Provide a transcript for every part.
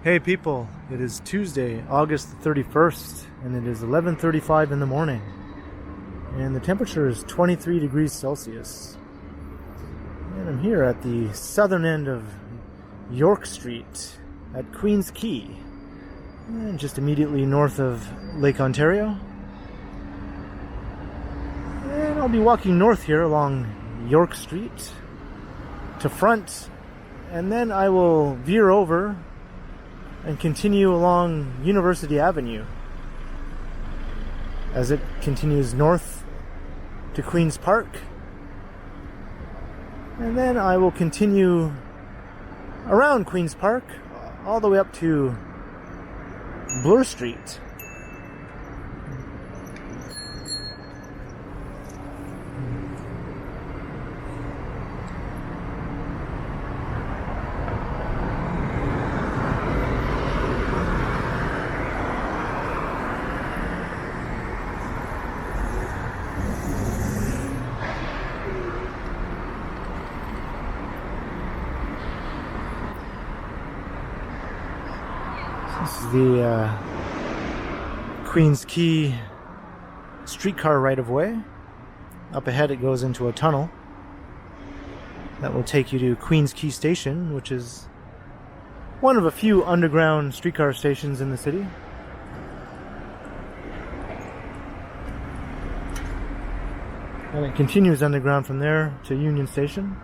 Hey people, it is Tuesday, August the 31st, and it is 11:35 in the morning, and the temperature is 23 degrees Celsius. And I'm here at the southern end of York Street at Queen's Quay, and just immediately north of Lake Ontario. And I'll be walking north here along York Street to front, and then I will veer over and continue along University Avenue as it continues north to Queen's Park. And then I will continue around Queen's Park all the way up to Bloor Street. This is the Queen's Quay streetcar right-of-way. Up ahead it goes into a tunnel that will take you to Queen's Quay Station, which is one of a few underground streetcar stations in the city. And it continues underground from there to Union Station.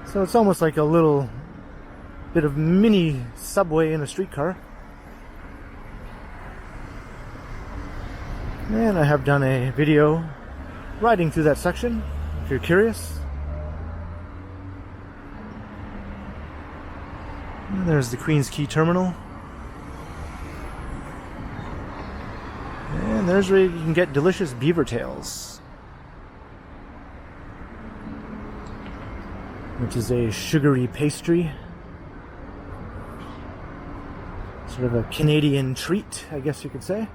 So it's almost like a little bit of mini subway in a streetcar. And I have done a video riding through that section, if you're curious. And there's the Queen's Quay Terminal. And there's where you can get delicious beaver tails, which is a sugary pastry. Sort of a Canadian treat, I guess you could say.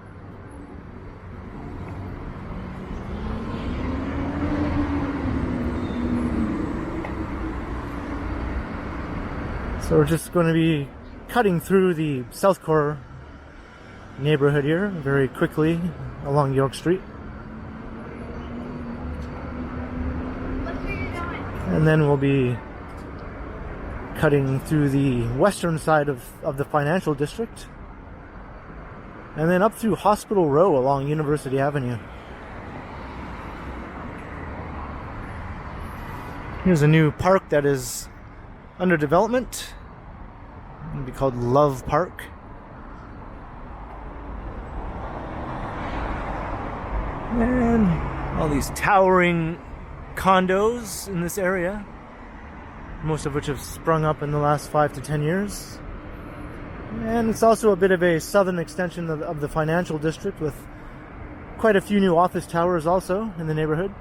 So we're just going to be cutting through the South Core neighborhood here very quickly along York Street. And then we'll be cutting through the western side of the financial district, and then up through Hospital Row along University Avenue. Here's a new park that is under development. It'll be called Love Park. And all these towering condos in this area, most of which have sprung up in the last 5 to 10 years. And it's also a bit of a southern extension of the financial district, with quite a few new office towers also in the neighborhood.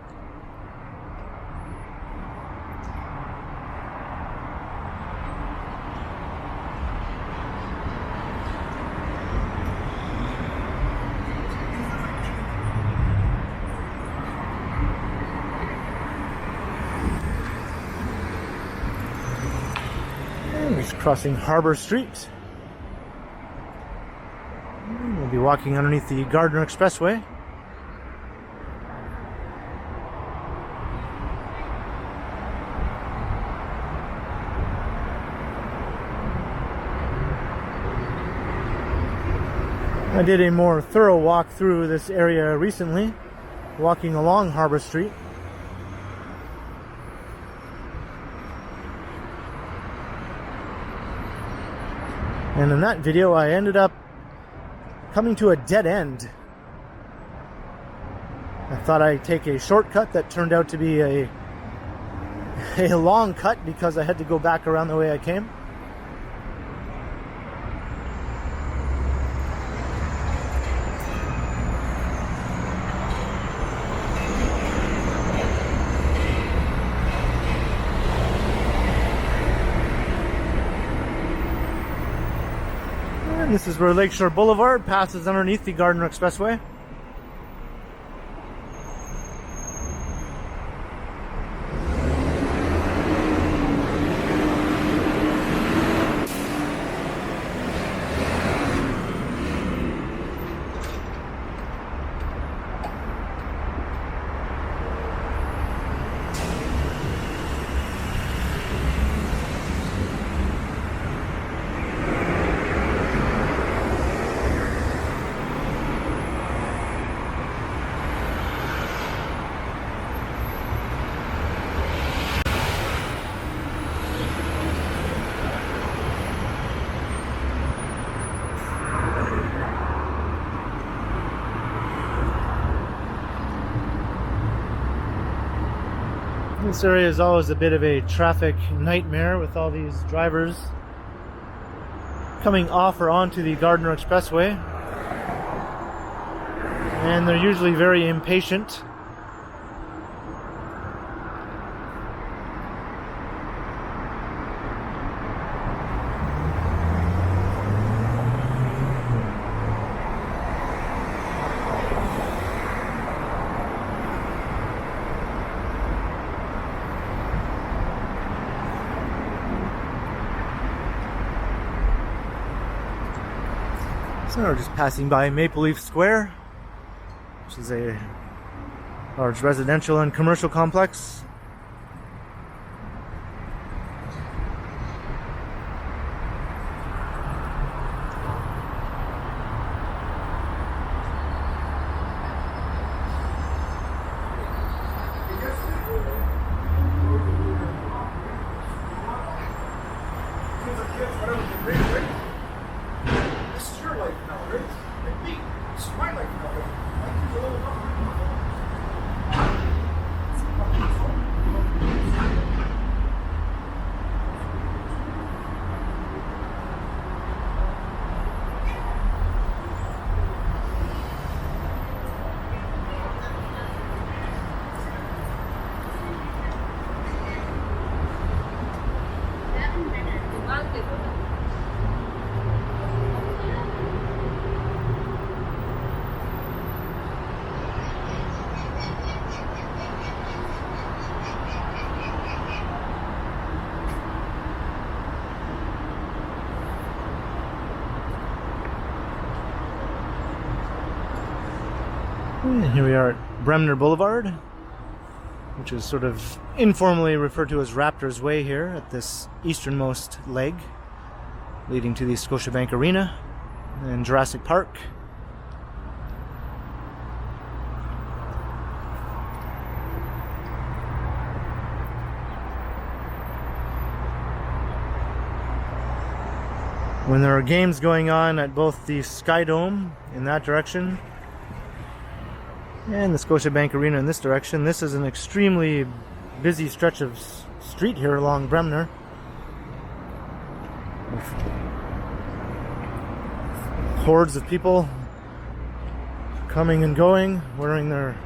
Crossing Harbor Street. We'll be walking underneath the Gardner Expressway. I did a more thorough walk through this area recently, walking along Harbor Street. And in that video, I ended up coming to a dead end. I thought I'd take a shortcut that turned out to be a long cut because I had to go back around the way I came. This is where Lakeshore Boulevard passes underneath the Gardner Expressway. This area is always a bit of a traffic nightmare with all these drivers coming off or onto the Gardner Expressway, and they're usually very impatient. So we're just passing by Maple Leaf Square, which is a large residential and commercial complex. And here we are at Bremner Boulevard, which is sort of informally referred to as Raptors Way here at this easternmost leg leading to the Scotiabank Arena and Jurassic Park. When there are games going on at both the Sky Dome in that direction and the Scotiabank Arena in this direction, this is an extremely busy stretch of street here along Bremner. With hordes of people coming and going, wearing their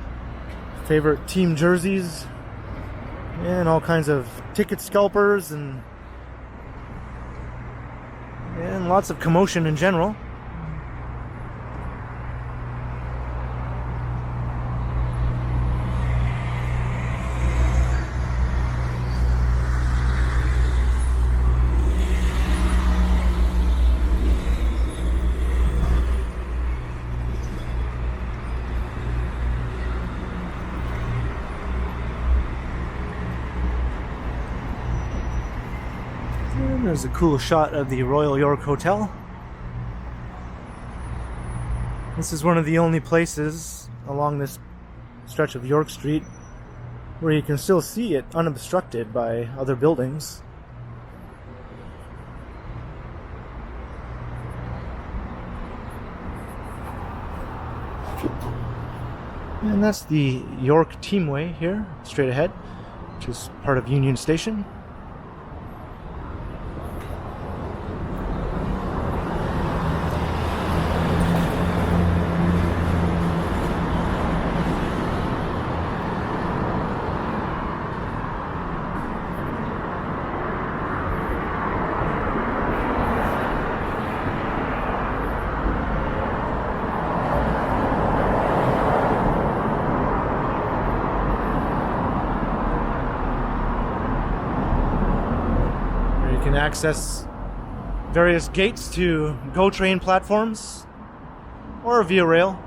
favorite team jerseys, and all kinds of ticket scalpers and lots of commotion in general. There's a cool shot of the Royal York Hotel. This is one of the only places along this stretch of York Street where you can still see it unobstructed by other buildings. And that's the York Teamway here, straight ahead, which is part of Union Station. You can access various gates to GO train platforms or via rail.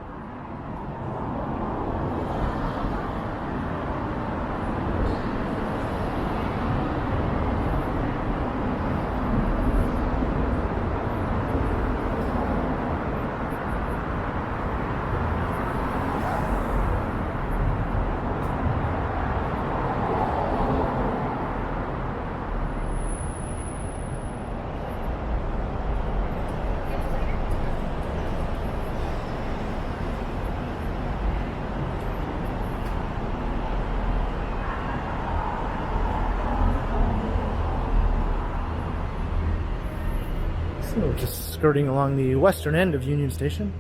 So just skirting along the western end of Union Station.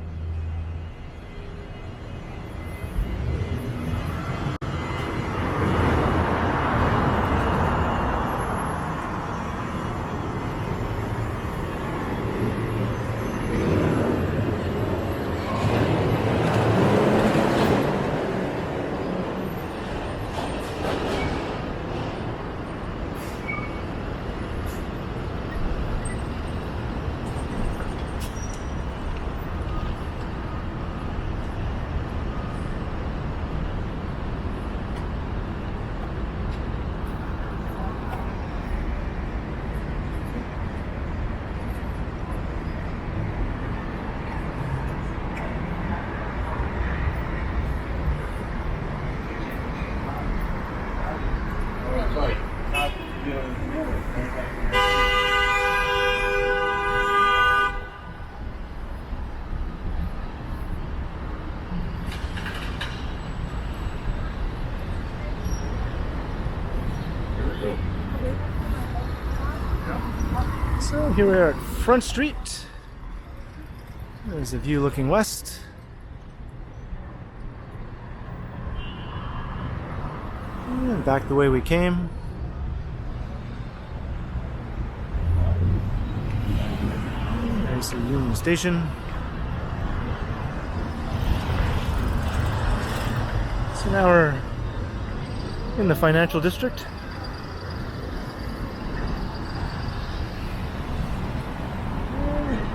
So here we are at Front Street. There's a view looking west. And back the way we came. There's the Union Station. So now we're in the financial district.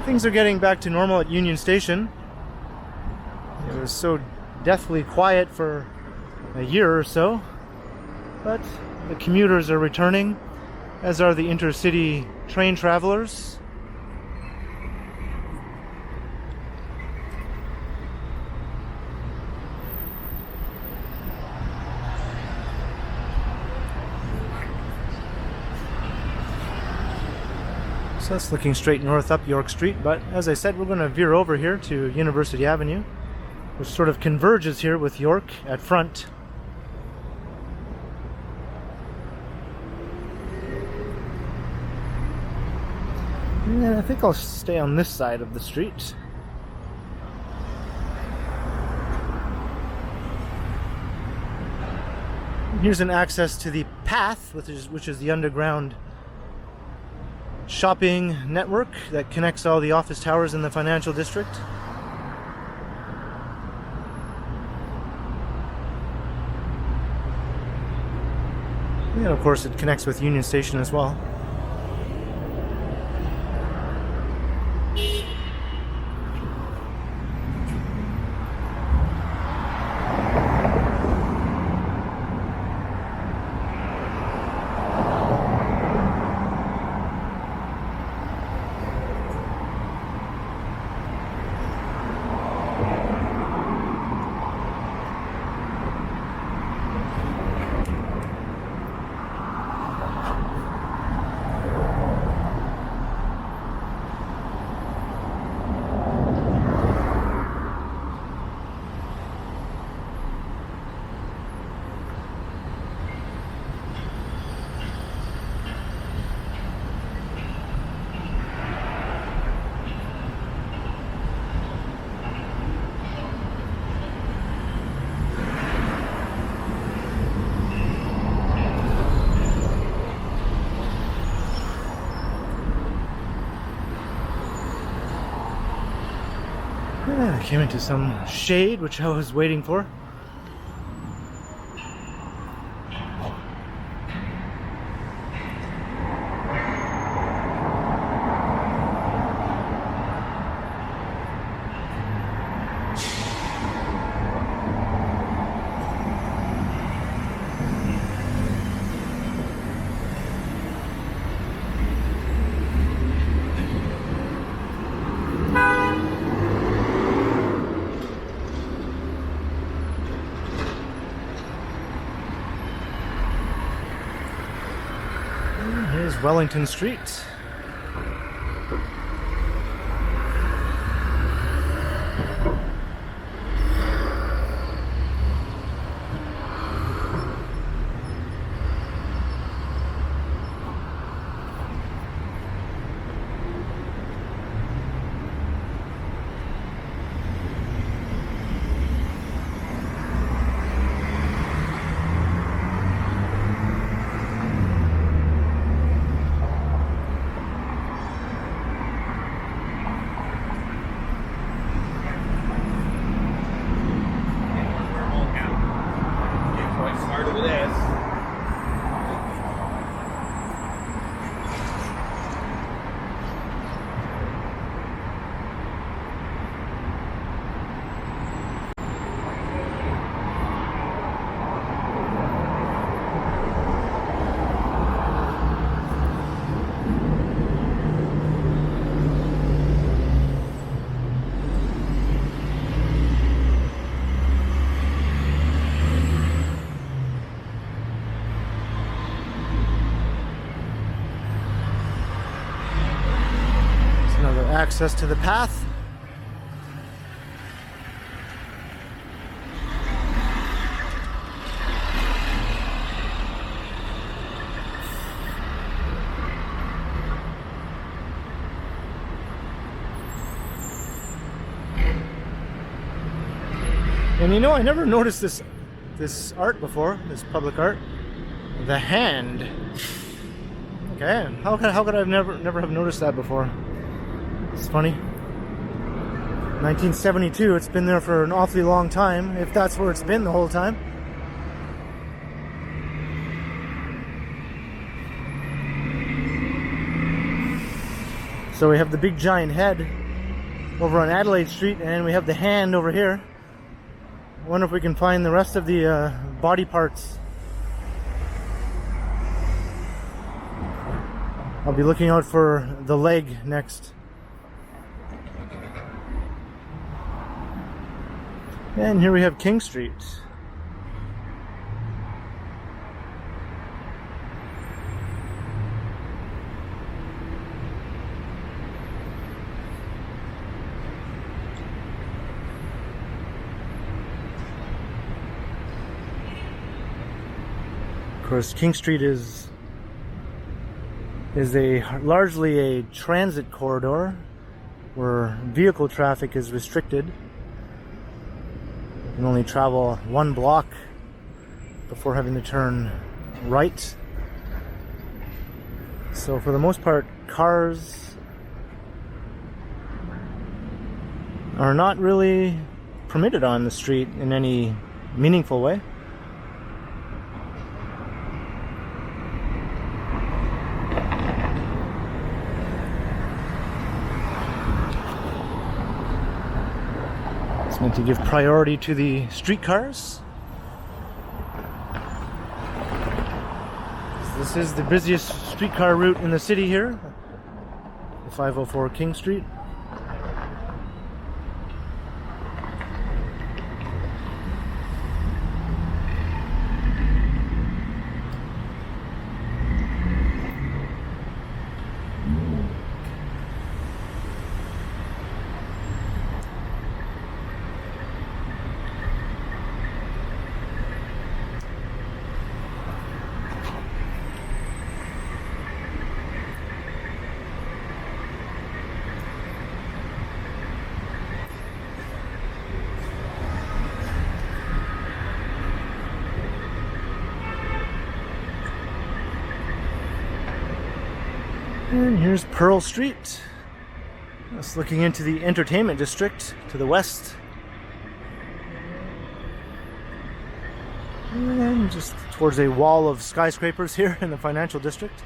Things are getting back to normal at Union Station. It was so deathly quiet for a year or so, but the commuters are returning, as are the intercity train travelers. So that's looking straight north up York Street, but as I said, we're going to veer over here to University Avenue, which sort of converges here with York at Front. And I think I'll stay on this side of the street. Here's an access to the Path, which is the underground shopping network that connects all the office towers in the financial district. And of course it connects with Union Station as well. I came into some shade, which I was waiting for. Here's Wellington Street. access to the path. And you know, I never noticed this art before, this public art. The hand. Okay, how could I never have noticed that before? It's funny. 1972, it's been there for an awfully long time, if that's where it's been the whole time. So we have the big giant head over on Adelaide Street, and we have the hand over here. I wonder if we can find the rest of the body parts. I'll be looking out for the leg next. And here we have King Street. Of course, King Street is largely a transit corridor where vehicle traffic is restricted. You can only travel one block before having to turn right. So for the most part, cars are not really permitted on the street in any meaningful way. Meant to give priority to the streetcars. This is the busiest streetcar route in the city here, the 504 King Street. And here's Pearl Street. That's looking into the entertainment district to the west. And just towards a wall of skyscrapers here in the financial district.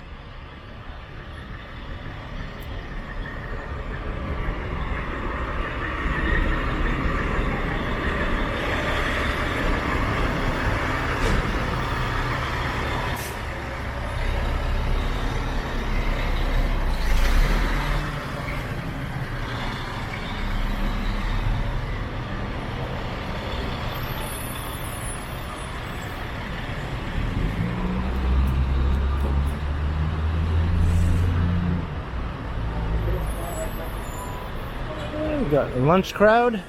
Got a lunch crowd.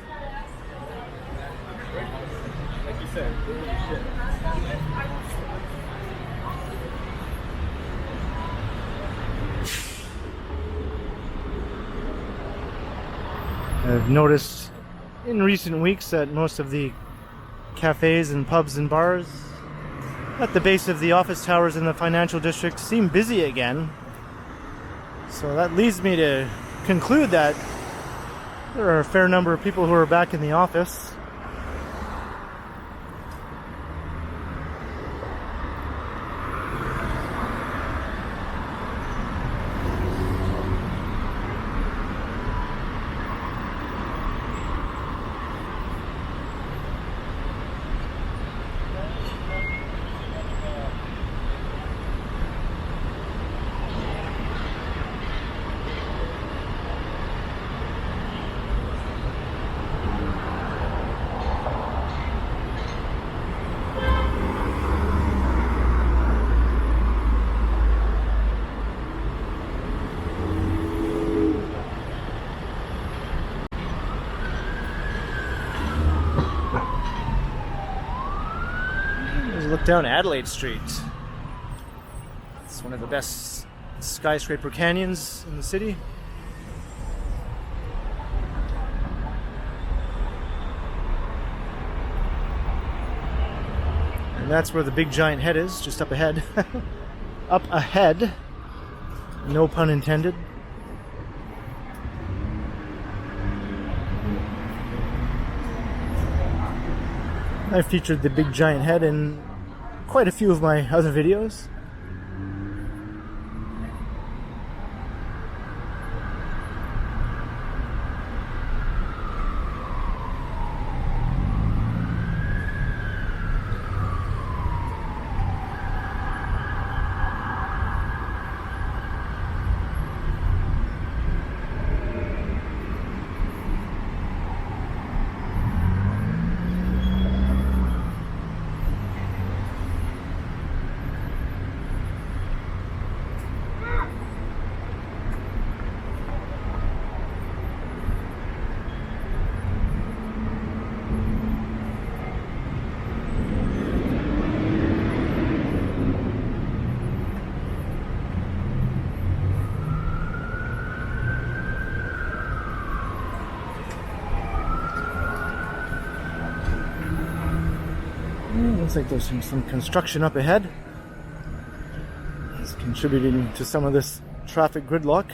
I've noticed in recent weeks that most of the cafes and pubs and bars at the base of the office towers in the financial district seem busy again. So that leads me to conclude that there are a fair number of people who are back in the office. Walk down Adelaide Street. It's one of the best skyscraper canyons in the city. And that's where the big giant head is, just up ahead. Up ahead. No pun intended. I featured the big giant head in quite a few of my other videos. Looks like there's some construction up ahead. It's contributing to some of this traffic gridlock.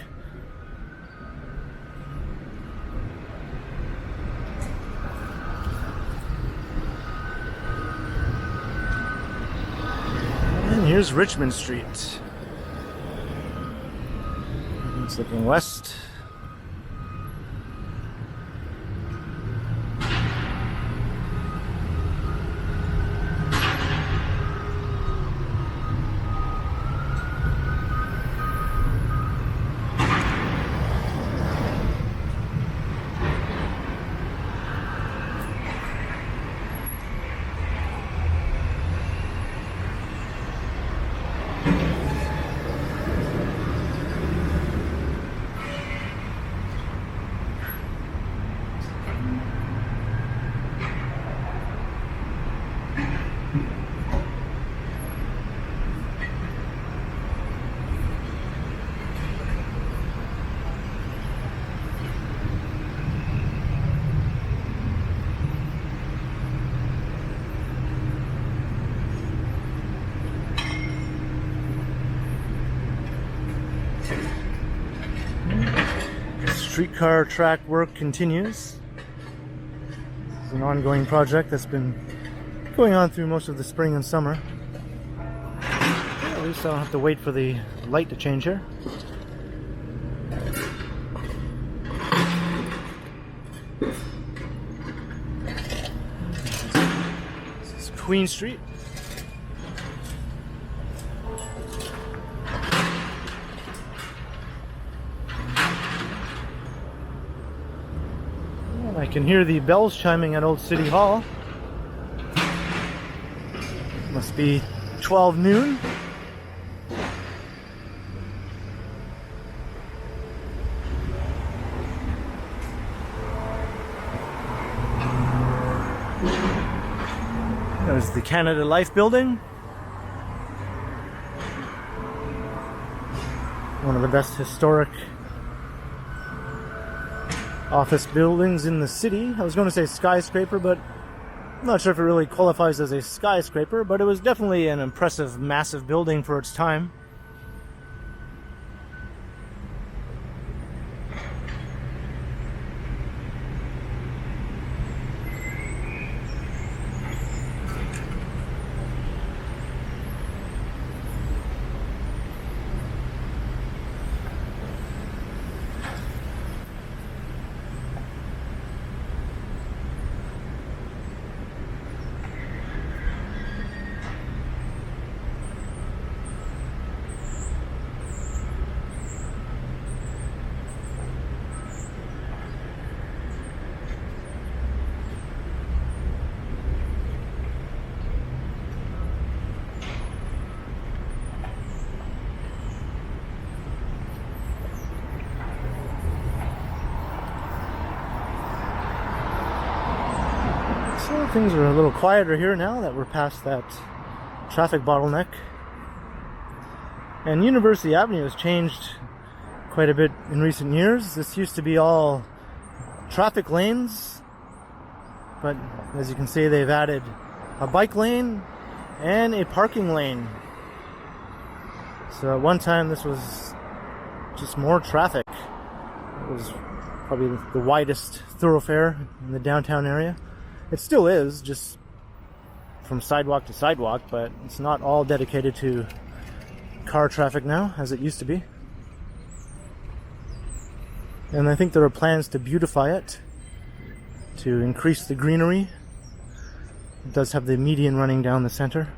And here's Richmond Street. It's looking west. Streetcar track work continues. It's an ongoing project that's been going on through most of the spring and summer. At least I don't have to wait for the light to change here. This is Queen Street. I can hear the bells chiming at Old City Hall. Must be 12 noon. There's the Canada Life building. One of the best historic office buildings in the city. I was going to say skyscraper, but I'm not sure if it really qualifies as a skyscraper, but it was definitely an impressive, massive building for its time. So things are a little quieter here now that we're past that traffic bottleneck. And University Avenue has changed quite a bit in recent years. This used to be all traffic lanes, but as you can see, they've added a bike lane and a parking lane. So at one time this was just more traffic. It was probably the widest thoroughfare in the downtown area. It still is, just from sidewalk to sidewalk, but it's not all dedicated to car traffic now as it used to be. And I think there are plans to beautify it, to increase the greenery. It does have the median running down the center.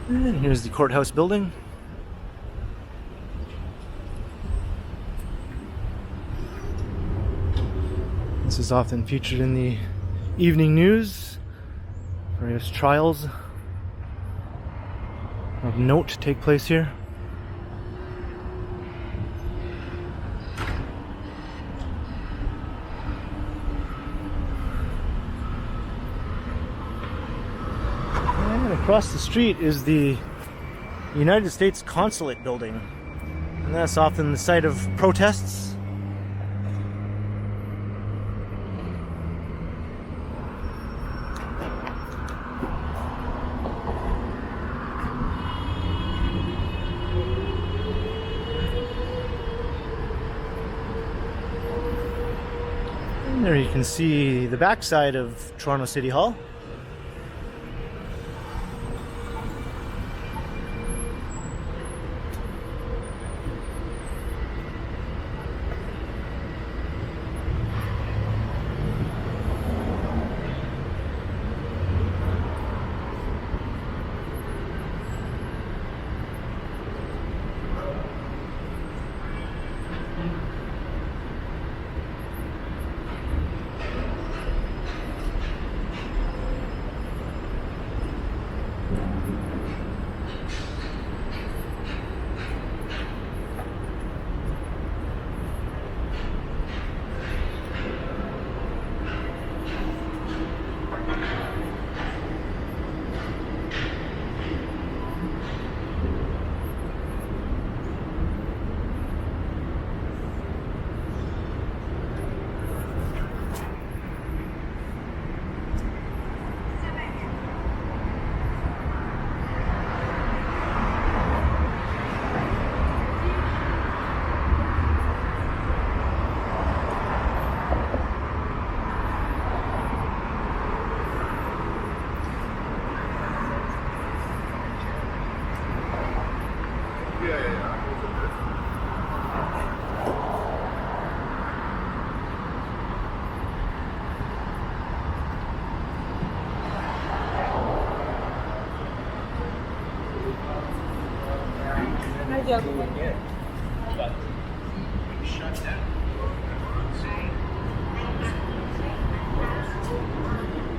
And here's the courthouse building. This is often featured in the evening news. Various trials of note take place here. Across the street is the United States Consulate building, and that's often the site of protests. And there you can see the backside of Toronto City Hall.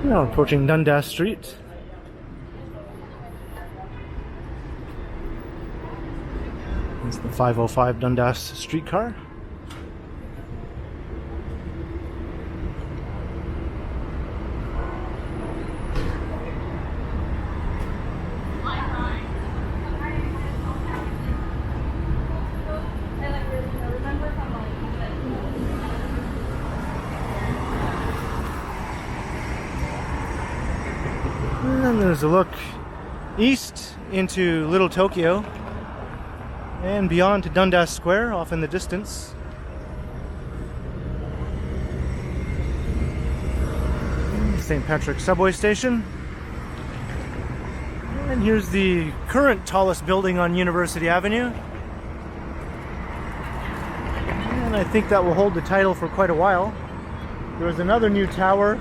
Now approaching Dundas Street. It's the 505 Dundas streetcar. And then there's a look east into Little Tokyo and beyond to Dundas Square off in the distance. St. Patrick's subway station. And here's the current tallest building on University Avenue. And I think that will hold the title for quite a while. There was another new tower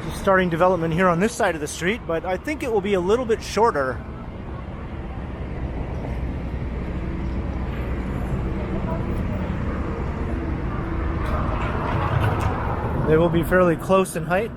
just starting development here on this side of the street, but I think it will be a little bit shorter. They will be fairly close in height.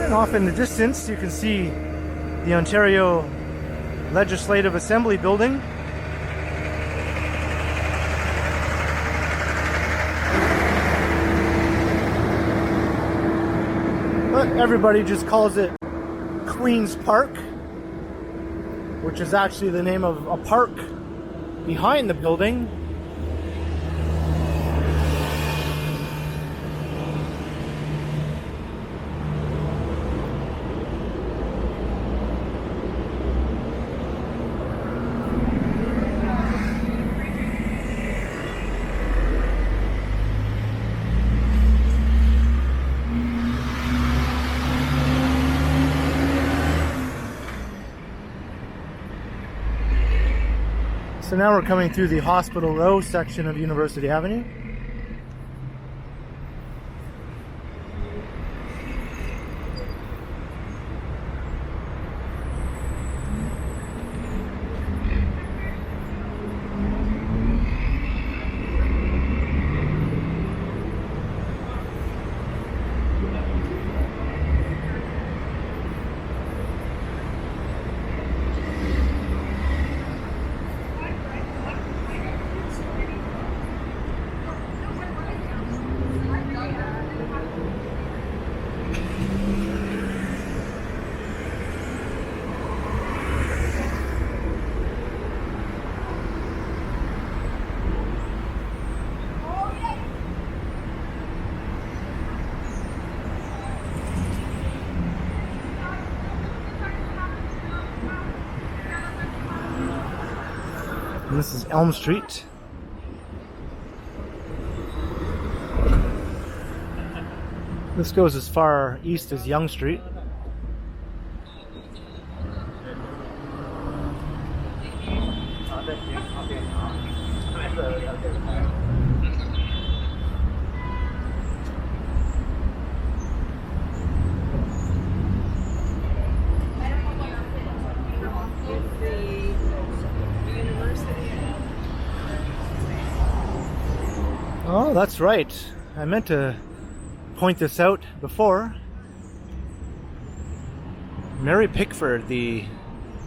And off in the distance, you can see the Ontario Legislative Assembly building. But everybody just calls it Queen's Park, which is actually the name of a park behind the building. So now we're coming through the Hospital Row section of University Avenue. And this is Elm Street. This goes as far east as Yonge Street. Oh, that's right. I meant to point this out before. Mary Pickford, the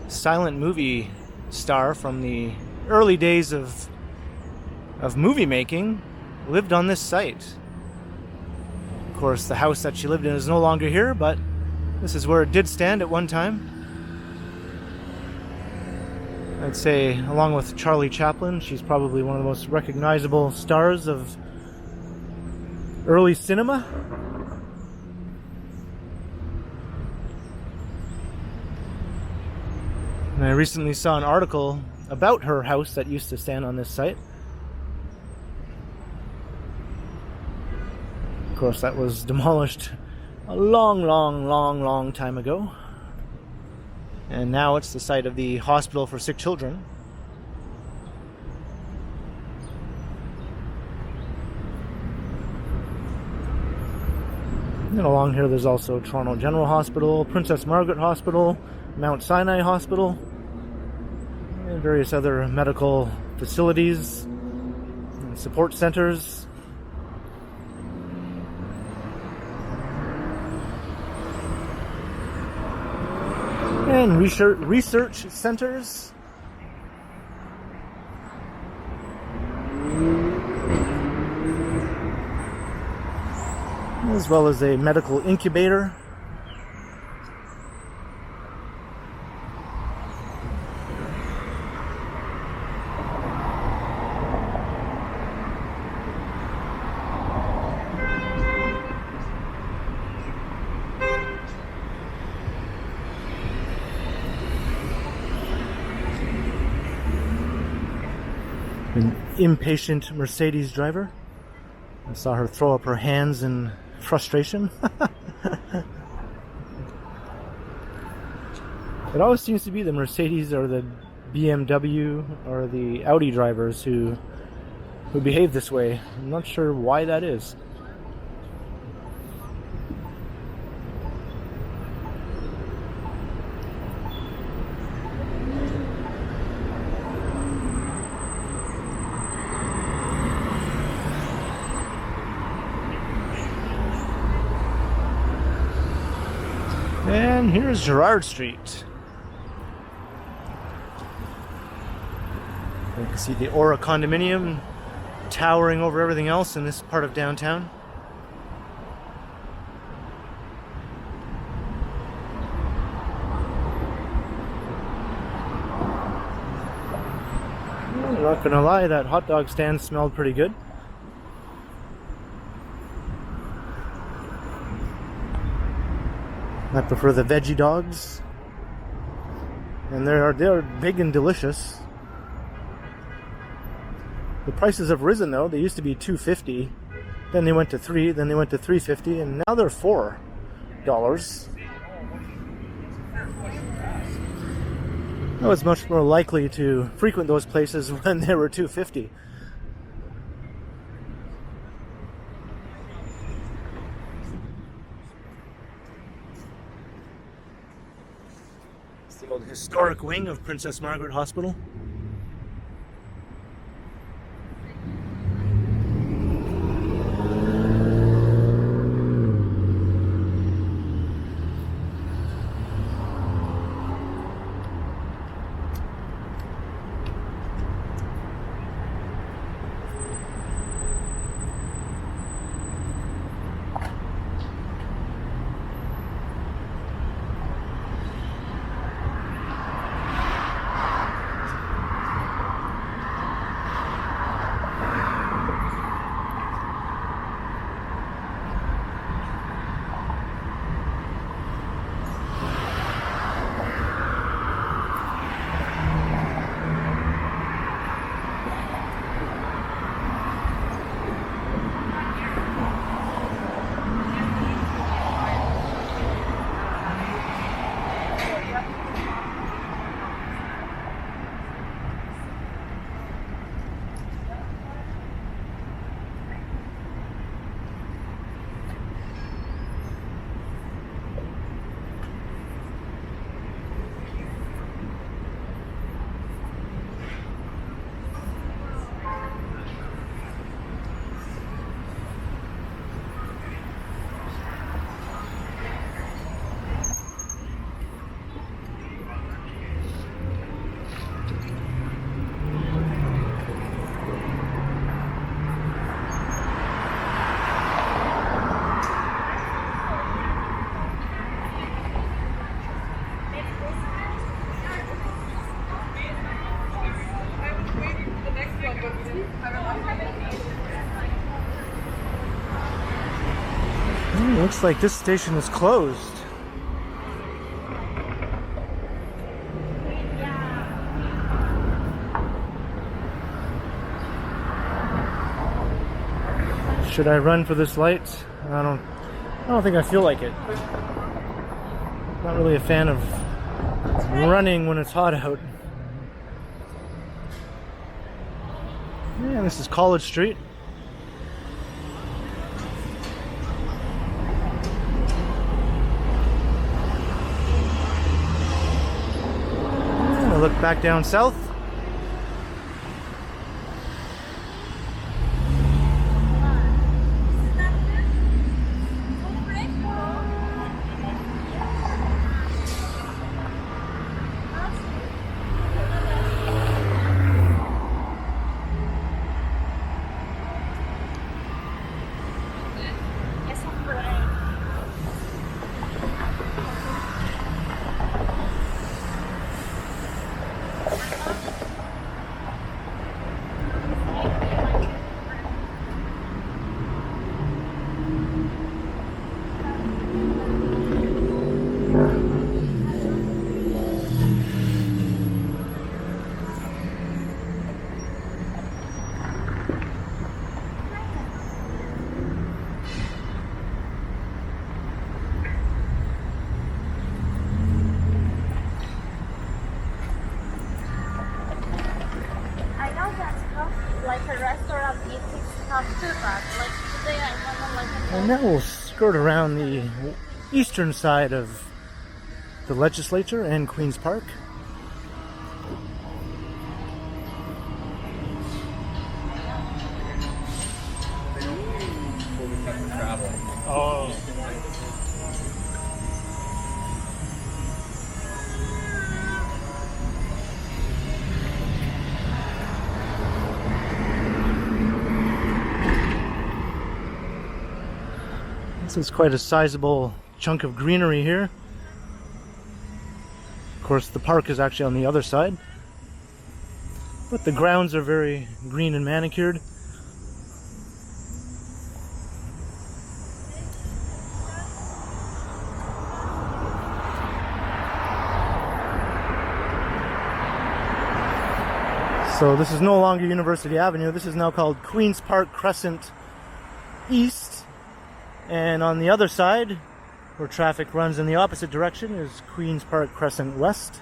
silent movie star from the early days of movie making, lived on this site. Of course, the house that she lived in is no longer here, but this is where it did stand at one time. I'd say, along with Charlie Chaplin, she's probably one of the most recognizable stars of early cinema. And I recently saw an article about her house that used to stand on this site. Of course, that was demolished a long time ago. And now it's the site of the Hospital for Sick Children. And along here there's also Toronto General Hospital, Princess Margaret Hospital, Mount Sinai Hospital, and various other medical facilities and support centers. And research centers. As well as a medical incubator. An impatient Mercedes driver. I saw her throw up her hands in frustration. It always seems to be the Mercedes or the BMW or the Audi drivers who behave this way. I'm not sure why that is. And here's Gerrard Street. You can see the Aura condominium towering over everything else in this part of downtown. I'm not gonna lie, that hot dog stand smelled pretty good. I prefer the veggie dogs, and they're big and delicious. The prices have risen though. They used to be $2.50, then they went to $3, then they went to $3.50, and now they're $4. I was much more likely to frequent those places when they were $2.50. The old historic wing of Princess Margaret Hospital. Looks like this station is closed. Should I run for this light? I don't think I feel like it. Not really a fan of running when it's hot out. Yeah, this is College Street. Look back down south. And now we'll skirt around the eastern side of the legislature and Queen's Park. Oh. This is quite a sizable chunk of greenery here. Of course, the park is actually on the other side, but the grounds are very green and manicured. So this is no longer University Avenue. This is now called Queen's Park Crescent East. And on the other side, where traffic runs in the opposite direction, is Queen's Park Crescent West.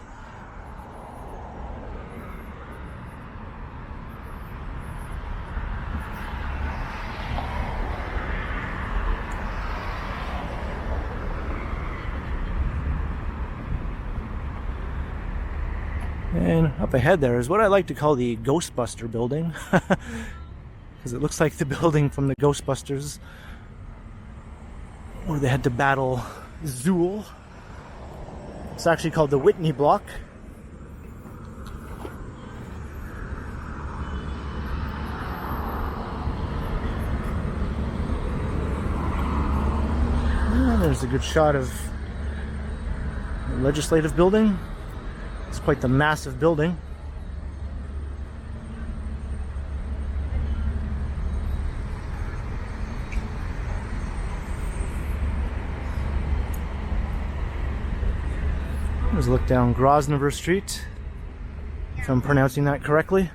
And up ahead there is what I like to call the Ghostbuster building, because it looks like the building from the Ghostbusters, where they had to battle Zool. It's actually called the Whitney Block. And there's a good shot of the legislative building. It's quite the massive building. Let's look down Grosvenor Street, if I'm pronouncing that correctly.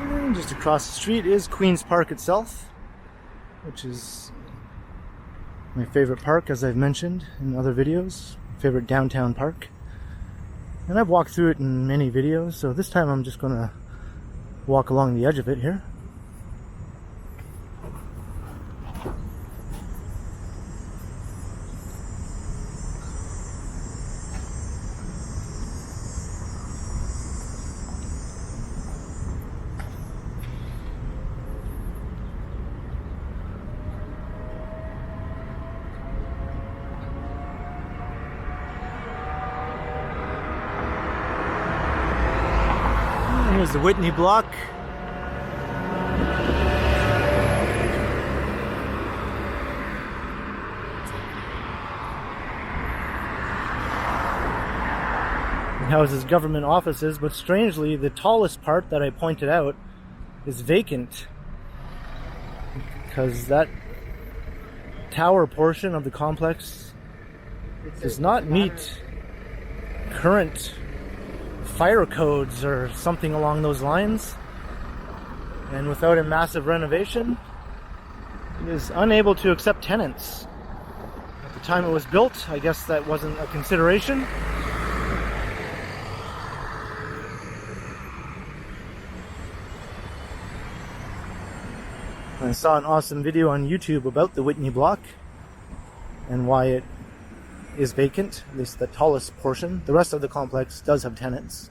And just across the street is Queen's Park itself, which is my favorite park, as I've mentioned in other videos. Favorite downtown park. And I've walked through it in many videos, so this time I'm just going to walk along the edge of it here. Here's the Whitney Block. It houses government offices, but strangely, the tallest part that I pointed out is vacant, because that tower portion of the complex does not meet current fire codes or something along those lines, and without a massive renovation, it is unable to accept tenants. At the time it was built, I guess that wasn't a consideration. I saw an awesome video on YouTube about the Whitney Block and why it is vacant, at least the tallest portion. The rest of the complex does have tenants.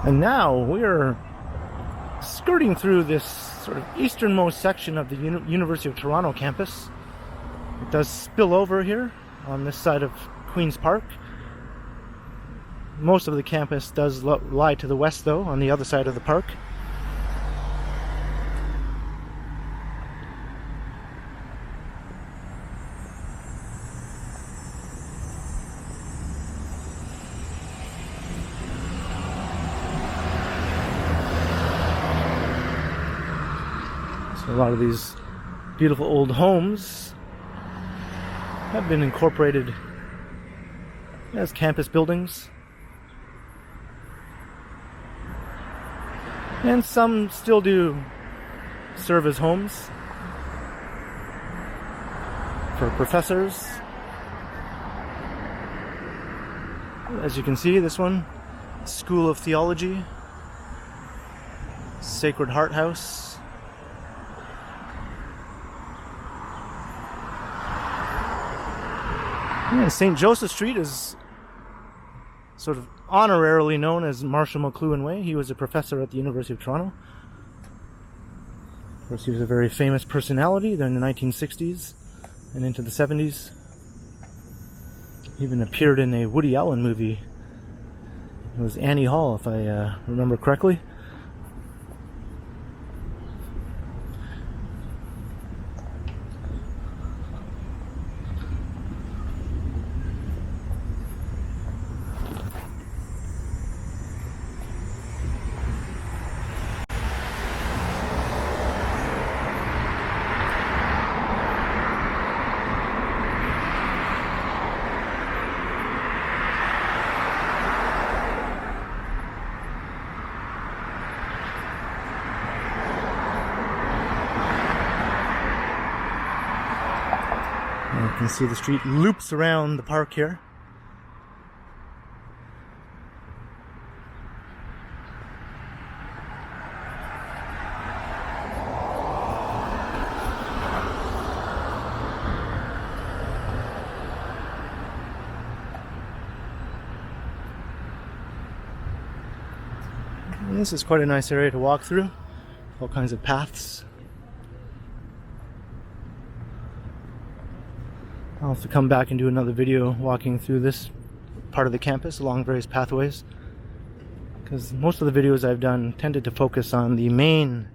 And now we're skirting through this sort of easternmost section of the University of Toronto campus. It does spill over here on this side of Queen's Park. Most of the campus does lie to the west, though, on the other side of the park. A lot of these beautiful old homes have been incorporated as campus buildings, and some still do serve as homes for professors. As you can see, this one, School of Theology, Sacred Heart House. And St. Joseph Street is sort of honorarily known as Marshall McLuhan Way. He was a professor at the University of Toronto. Of course, he was a very famous personality during the 1960s and into the 70s. He even appeared in a Woody Allen movie. It was Annie Hall, if I remember correctly. You can see the street loops around the park here. And this is quite a nice area to walk through. All kinds of paths. I'll have to come back and do another video walking through this part of the campus along various pathways, because most of the videos I've done tended to focus on the main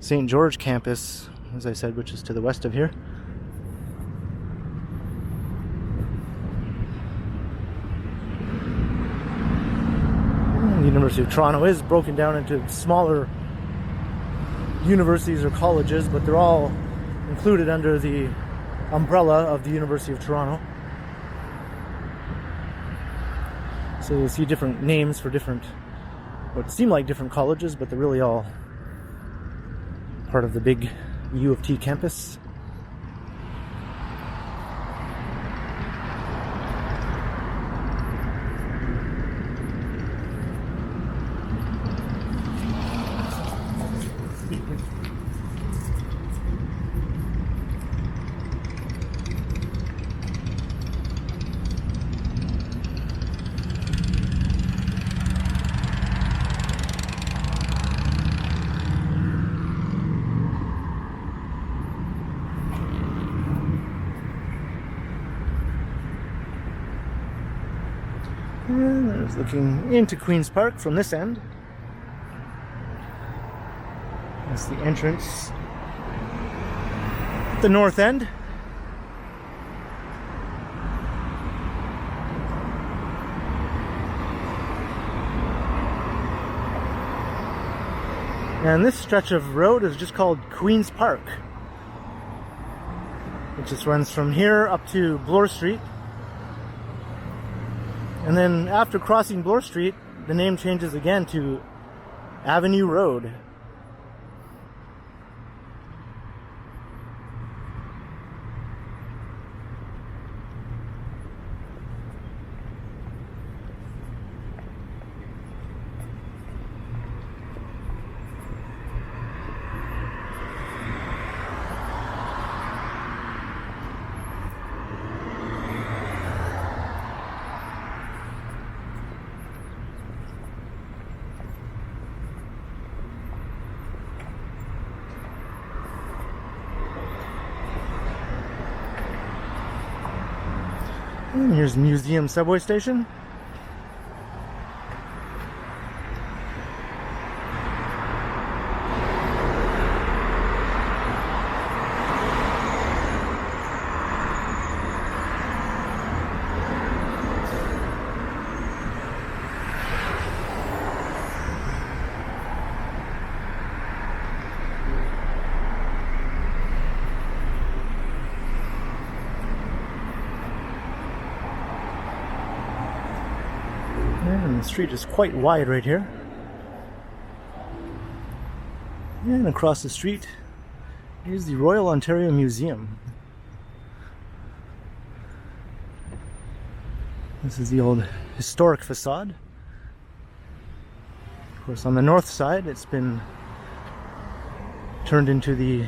St. George campus, as I said, which is to the west of here. The University of Toronto is broken down into smaller universities or colleges, but they're all included under the umbrella of the University of Toronto. So you'll see different names for different, what seem like different colleges, but they're really all part of the big U of T campus. And there's looking into Queen's Park from this end. That's the entrance at the north end. And this stretch of road is just called Queen's Park. It just runs from here up to Bloor Street. And then after crossing Bloor Street, the name changes again to Avenue Road. And here's Museum subway station. And the street is quite wide right here. And across the street is the Royal Ontario Museum. This is the old historic facade. Of course, on the north side, it's been turned into the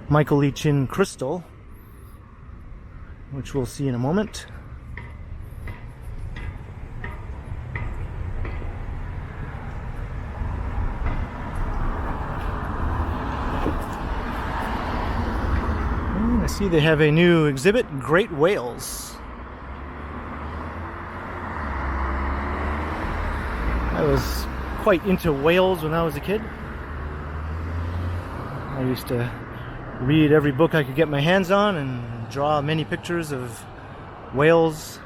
Michael Lee Chin crystal, which we'll see in a moment. I see they have a new exhibit, Great Whales. I was quite into whales when I was a kid. I used to read every book I could get my hands on and draw many pictures of whales,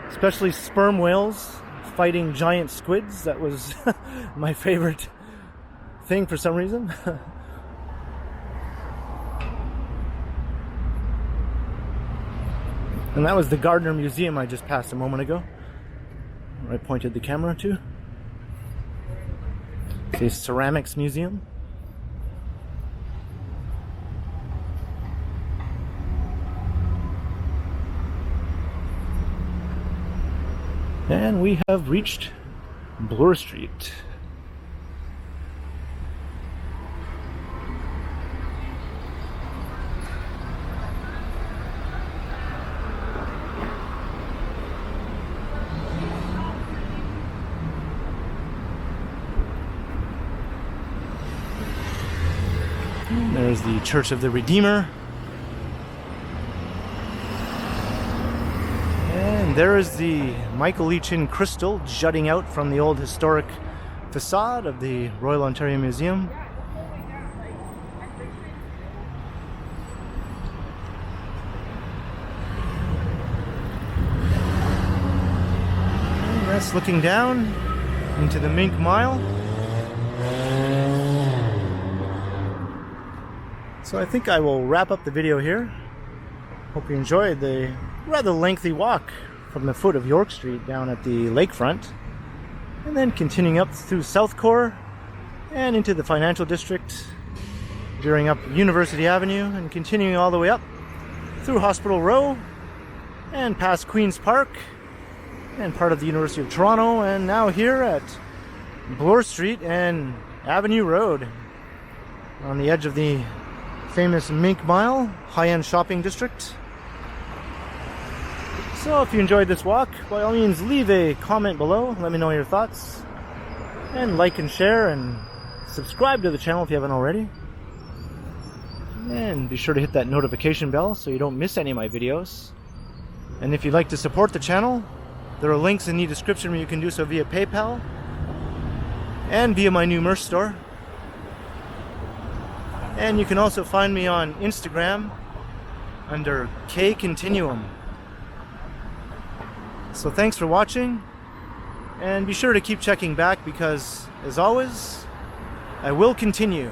especially sperm whales fighting giant squids. That was my favorite thing for some reason. And that was the Gardner Museum I just passed a moment ago, where I pointed the camera to. It's a ceramics museum. And we have reached Bloor Street. There's the Church of the Redeemer. And there is the Michael Lee Chin crystal jutting out from the old historic facade of the Royal Ontario Museum. And that's looking down into the Mink Mile. So I think I will wrap up the video here. Hope you enjoyed the rather lengthy walk from the foot of York Street down at the lakefront, and then continuing up through South Core and into the financial district, veering up University Avenue and continuing all the way up through Hospital Row and past Queen's Park and part of the University of Toronto, and now here at Bloor Street and Avenue Road on the edge of the famous Mink Mile high-end shopping district. So if you enjoyed this walk, by all means leave a comment below, let me know your thoughts, and like and share and subscribe to the channel if you haven't already, and be sure to hit that notification bell so you don't miss any of my videos. And if you'd like to support the channel, there are links in the description where you can do so via PayPal and via my new merch store. And you can also find me on Instagram under K Continuum. So thanks for watching, and be sure to keep checking back because, as always, I will continue.